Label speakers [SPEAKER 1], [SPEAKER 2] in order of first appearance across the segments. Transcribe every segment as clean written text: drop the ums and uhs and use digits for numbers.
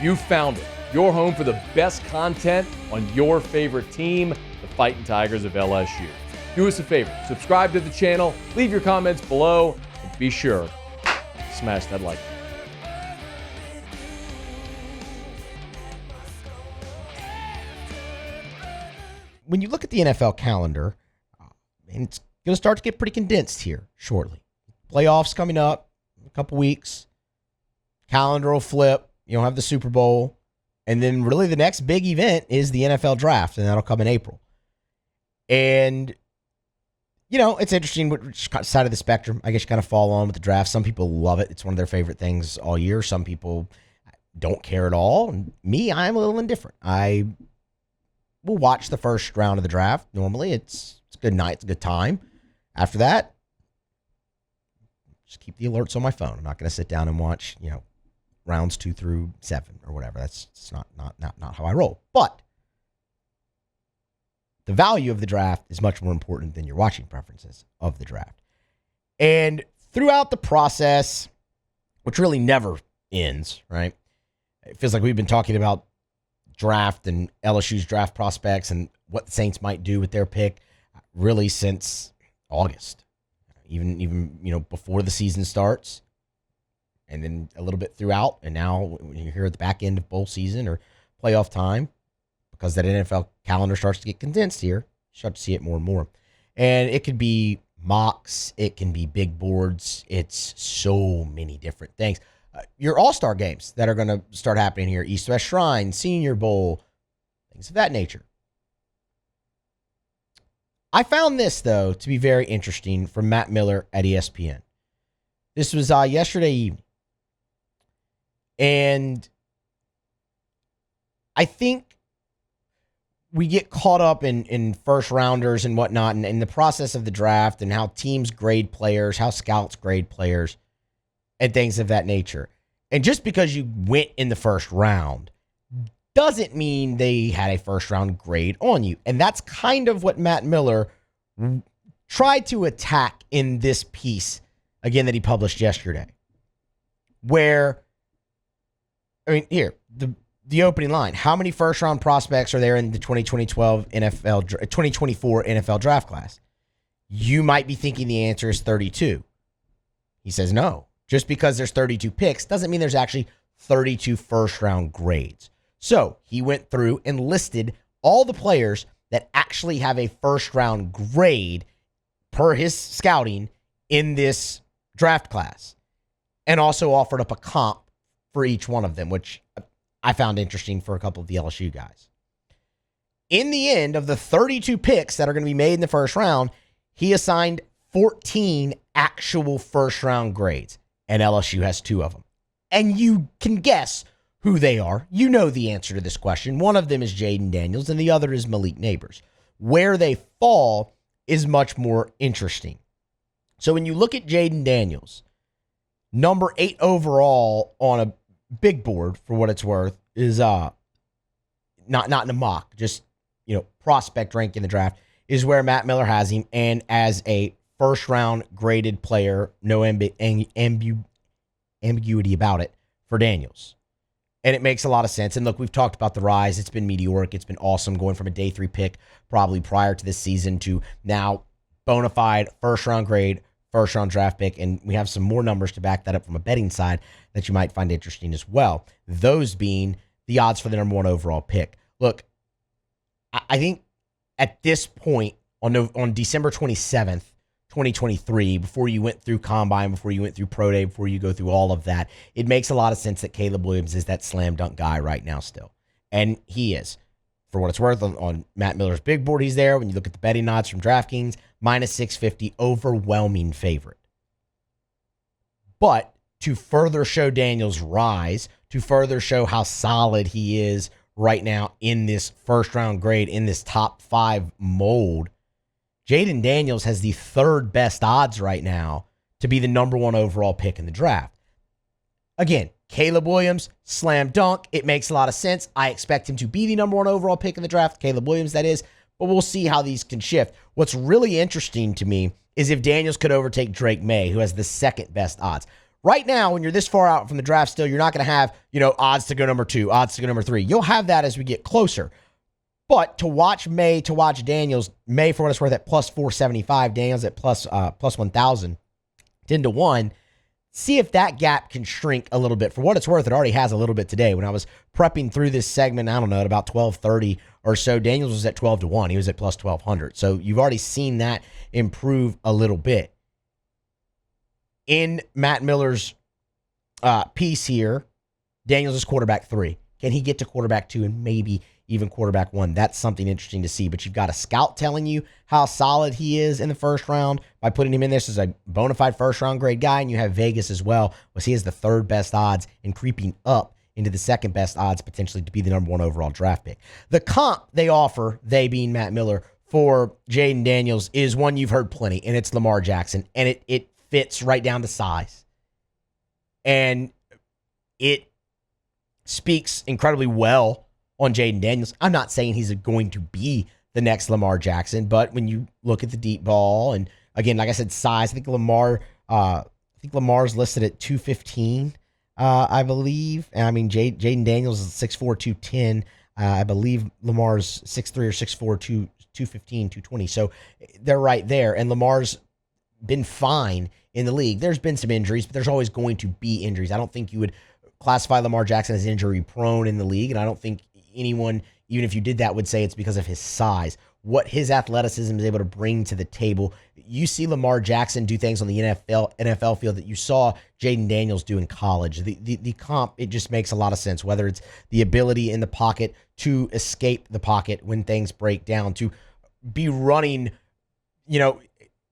[SPEAKER 1] You found it. Your home for the best content on your favorite team, the Fighting Tigers of LSU. Do us a favor, subscribe to the channel, leave your comments below, and be sure to smash that like button.
[SPEAKER 2] When you look at the NFL calendar, and it's going to start to get pretty condensed here shortly. Playoffs coming up in a couple weeks. Calendar will flip. You don't have the Super Bowl. And then really the next big event is the NFL draft, and that'll come in April. And, you know, it's interesting which side of the spectrum I guess you kind of fall on with the draft. Some people love it. It's one of their favorite things all year. Some people don't care at all. And me, I'm a little indifferent. I will watch the first round of the draft. Normally, it's a good night. It's a good time. After that, just keep the alerts on my phone. I'm not going to sit down and watch, rounds 2 through 7 or whatever. That's not how I roll. But the value of the draft is much more important than your watching preferences of the draft. And throughout the process, which really never ends, right? It feels like we've been talking about draft and LSU's draft prospects and what the Saints might do with their pick really since August. Even before the season starts. And then a little bit throughout, and now when you're here at the back end of bowl season or playoff time, because that NFL calendar starts to get condensed here, you start to see it more and more. And it could be mocks, it can be big boards, it's so many different things. Your all-star games that are going to start happening here, East-West Shrine, Senior Bowl, things of that nature. I found this, though, to be very interesting from Matt Miller at ESPN. This was yesterday evening. And I think we get caught up in first rounders and whatnot and in the process of the draft and how teams grade players, how scouts grade players, and things of that nature. And just because you went in the first round doesn't mean they had a first round grade on you. And that's kind of what Matt Miller tried to attack in this piece, again, that he published yesterday. Where, here, the opening line. How many first-round prospects are there in the 2024 NFL draft class? You might be thinking the answer is 32. He says no. Just because there's 32 picks doesn't mean there's actually 32 first-round grades. So he went through and listed all the players that actually have a first-round grade per his scouting in this draft class, and also offered up a comp for each one of them, which I found interesting for a couple of the LSU guys. In the end of the 32 picks that are going to be made in the first round, he assigned 14 actual first-round grades, and LSU has 2 of them. And you can guess who they are. You know the answer to this question. One of them is Jayden Daniels, and the other is Malik Nabers. Where they fall is much more interesting. So when you look at Jayden Daniels, number 8 overall on a big board, for what it's worth, is not in a mock, just prospect rank in the draft, is where Matt Miller has him, and as a first round graded player, no ambiguity about it for Daniels. And it makes a lot of sense. And look, we've talked about the rise. It's been meteoric. It's been awesome going from a day 3 pick probably prior to this season to now bona fide first round grade, first round draft pick. And we have some more numbers to back that up from a betting side that you might find interesting as well. Those being the odds for the number 1 overall pick. Look, I think at this point on December 27th, 2023, before you went through Combine, before you went through Pro Day, before you go through all of that, it makes a lot of sense that Caleb Williams is that slam dunk guy right now still. And he is. For what it's worth, on Matt Miller's big board, he's there. When you look at the betting odds from DraftKings, minus 650, overwhelming favorite. But to further show Daniels' rise, to further show how solid he is right now in this first round grade, in this top 5 mold, Jayden Daniels has the 3rd best odds right now to be the number 1 overall pick in the draft. Again, Caleb Williams, slam dunk. It makes a lot of sense. I expect him to be the number 1 overall pick in the draft, Caleb Williams, that is, but we'll see how these can shift. What's really interesting to me is if Daniels could overtake Drake May, who has the 2nd best odds. right now, when you're this far out from the draft still, you're not going to have, odds to go number 2, odds to go number 3. You'll have that as we get closer. But to watch May, to watch Daniels, May for what it's worth at plus 475, Daniels at plus 1,000, 10-1. See if that gap can shrink a little bit. For what it's worth, it already has a little bit today. When I was prepping through this segment, I don't know, at about 12:30 or so, Daniels was at 12-1. He was at plus 1,200. So you've already seen that improve a little bit. In Matt Miller's piece here, Daniels is quarterback 3. Can he get to quarterback 2 and maybe even quarterback 1? That's something interesting to see. But you've got a scout telling you how solid he is in the first round by putting him in this as a bona fide first-round grade guy, and you have Vegas as well, was he has the 3rd best odds and creeping up into the 2nd best odds potentially to be the number 1 overall draft pick. The comp they offer, they being Matt Miller, for Jayden Daniels is one you've heard plenty, and it's Lamar Jackson, and it fits right down to size. And it speaks incredibly well on Jayden Daniels. I'm not saying he's going to be the next Lamar Jackson, but when you look at the deep ball, and again, like I said, size, I think Lamar's listed at 215, I believe. And I mean, Jayden Daniels is 6'4", 210. I believe Lamar's 6'3" or 6'4", 215, 220. So they're right there. And Lamar's been fine in the league. There's been some injuries, but there's always going to be injuries. I don't think you would classify Lamar Jackson as injury prone in the league, and I don't think anyone, even if you did that, would say it's because of his size. What his athleticism is able to bring to the table. You see Lamar Jackson do things on the NFL field that you saw Jayden Daniels do in college. The comp, it just makes a lot of sense, whether it's the ability in the pocket to escape the pocket when things break down, to be running,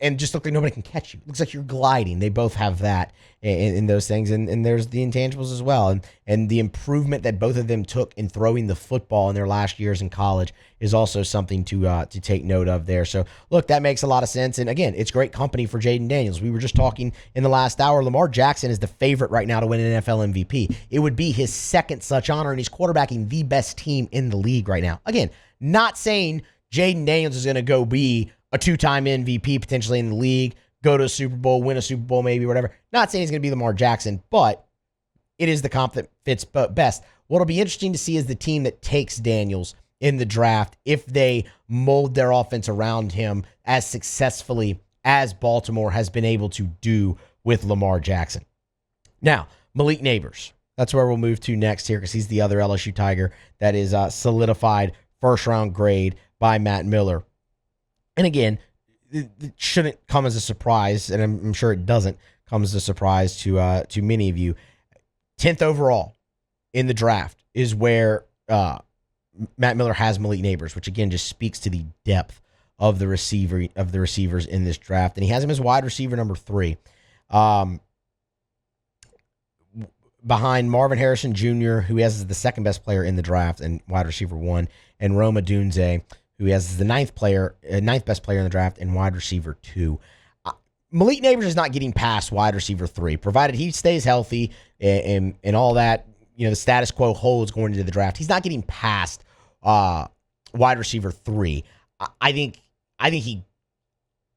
[SPEAKER 2] and just look like nobody can catch you. Looks like you're gliding. They both have that in those things. And there's the intangibles as well. And the improvement that both of them took in throwing the football in their last years in college is also something to take note of there. So, look, that makes a lot of sense. And, again, it's great company for Jayden Daniels. We were just talking in the last hour. Lamar Jackson is the favorite right now to win an NFL MVP. It would be his 2nd such honor, and he's quarterbacking the best team in the league right now. Again, not saying Jayden Daniels is going to go be a 2-time MVP potentially in the league, go to a Super Bowl, win a Super Bowl maybe, whatever. Not saying he's going to be Lamar Jackson, but it is the comp that fits best. What'll be interesting to see is the team that takes Daniels in the draft, if they mold their offense around him as successfully as Baltimore has been able to do with Lamar Jackson. Now, Malik Nabers. That's where we'll move to next here because he's the other LSU Tiger that is solidified first-round grade by Matt Miller. And again, it shouldn't come as a surprise, and I'm sure it doesn't come as a surprise to many of you. 10th overall in the draft is where Matt Miller has Malik Nabers, which again just speaks to the depth of the receivers in this draft. And he has him as wide receiver number 3, behind Marvin Harrison Jr., who he has as the 2nd best player in the draft and wide receiver 1, and Rome Odunze, who he has as the 9th best player in the draft and wide receiver 2. Malik Nabers is not getting past wide receiver 3, provided he stays healthy and all that. The status quo holds going into the draft. He's not getting past wide receiver 3. I think he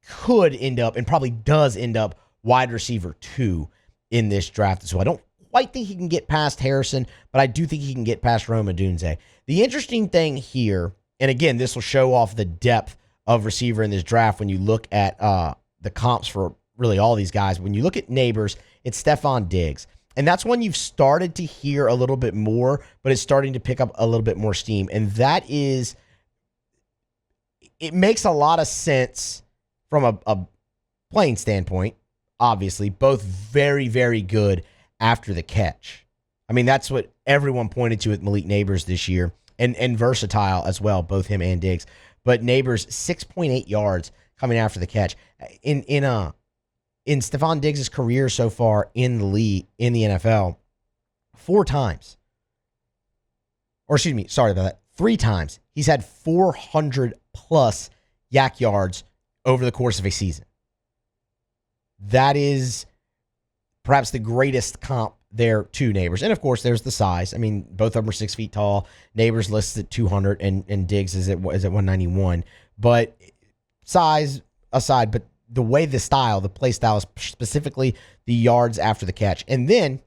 [SPEAKER 2] could end up, and probably does end up, wide receiver 2 in this draft. So I don't quite think he can get past Harrison, but I do think he can get past Rome Odunze. The interesting thing here, and again, this will show off the depth of receiver in this draft when you look at the comps for really all these guys. When you look at Nabers, it's Stefon Diggs. And that's when you've started to hear a little bit more, but it's starting to pick up a little bit more steam. And that is, it makes a lot of sense from a playing standpoint, obviously. Both very, very good after the catch. I mean, that's what everyone pointed to at Malik Nabers this year. And versatile as well, both him and Diggs. But Nabers, 6.8 yards coming after the catch. In Stefon Diggs' career so far in the league, in the NFL, 4 times. Or excuse me, sorry about that. 3 times. He's had 400+ yak yards over the course of a season. That is perhaps the greatest comp there to Nabers. And of course, there's the size. I mean, both of them are 6 feet tall. Nabers listed at 200 and Diggs is at 191. But size aside, but the way the play style is, specifically the yards after the catch. And then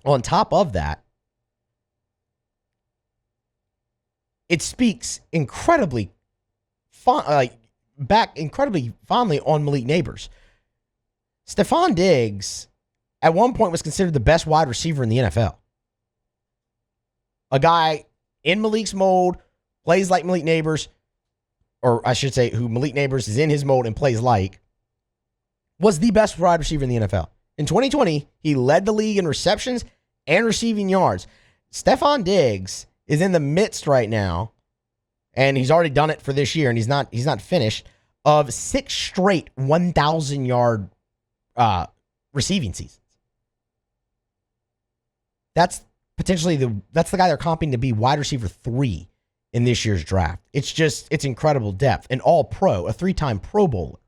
[SPEAKER 2] on top of that, it speaks incredibly fondly on Malik Nabers. Stefon Diggs at one point was considered the best wide receiver in the NFL. A guy in Malik's mold, plays like Malik Nabers, or I should say who Malik Nabers is in his mold and plays like, was the best wide receiver in the NFL. In 2020, he led the league in receptions and receiving yards. Stefon Diggs is in the midst right now, and he's already done it for this year, and he's not finished, of 6 straight 1,000-yard receiving seasons. That's potentially that's the guy they're comping to be wide receiver 3 in this year's draft. It's incredible depth. An all-pro, a 3-time Pro Bowler.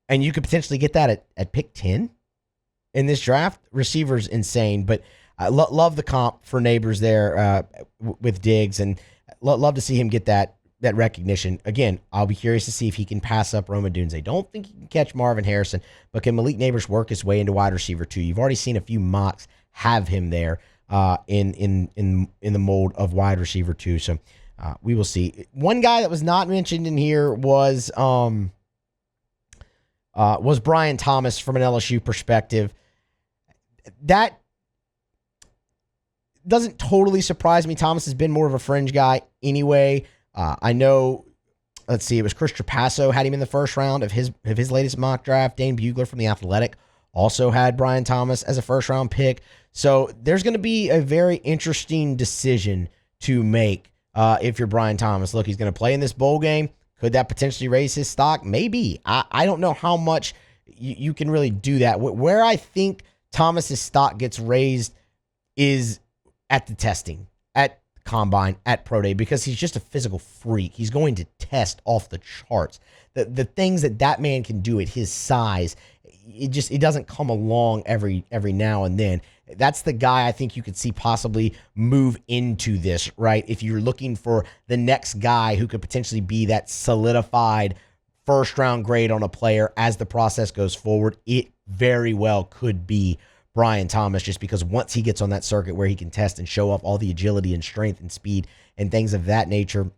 [SPEAKER 2] And you could potentially get that at pick 10 in this draft. Receiver's insane, but I love the comp for Nabers there with Diggs, and love to see him get that recognition. Again, I'll be curious to see if he can pass up Rome Odunze. I don't think he can catch Marvin Harrison, but can Malik Nabers work his way into wide receiver 2? You've already seen a few mocks have him there in the mold of wide receiver 2. So we will see. One guy that was not mentioned in here was Brian Thomas from an LSU perspective. That doesn't totally surprise me. Thomas has been more of a fringe guy anyway. I know, let's see, it was Chris Trapasso had him in the first round of his latest mock draft. Dane Bugler from The Athletic also had Brian Thomas as a first-round pick. So there's going to be a very interesting decision to make if you're Brian Thomas. Look, he's going to play in this bowl game. Could that potentially raise his stock? Maybe. I don't know how much you can really do that. Where I think Thomas's stock gets raised is at the testing, at combine, at pro day, because he's just a physical freak. He's going to test off the charts. The things that man can do at his size, it doesn't come along every now and then. That's the guy I think you could see possibly move into this, right? If you're looking for the next guy who could potentially be that solidified first-round grade on a player as the process goes forward, it very well could be Brian Thomas, just because once he gets on that circuit where he can test and show off all the agility and strength and speed and things of that nature,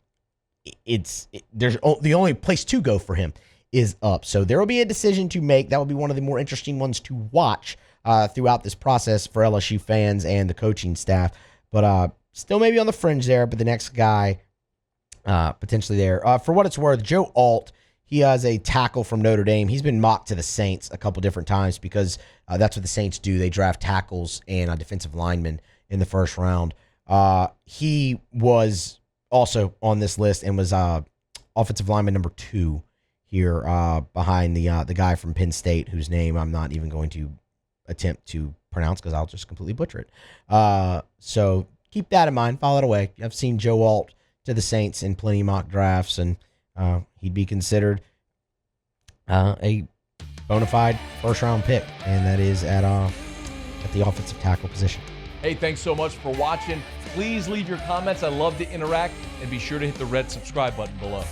[SPEAKER 2] there's the only place to go for him is up. So there will be a decision to make. That will be one of the more interesting ones to watch throughout this process for LSU fans and the coaching staff. But still maybe on the fringe there, but the next guy potentially there. For what it's worth, Joe Alt, he has a tackle from Notre Dame. He's been mocked to the Saints a couple different times because that's what the Saints do. They draft tackles and defensive linemen in the first round. He was also on this list and was offensive lineman number 2 here behind the guy from Penn State, whose name I'm not even going to attempt to pronounce because I'll just completely butcher it. So keep that in mind. File it away. I've seen Joe Alt to the Saints in plenty of mock drafts, and he'd be considered a bona fide first-round pick, and that is at the offensive tackle position.
[SPEAKER 1] Hey, thanks so much for watching. Please leave your comments. I love to interact, and be sure to hit the red subscribe button below.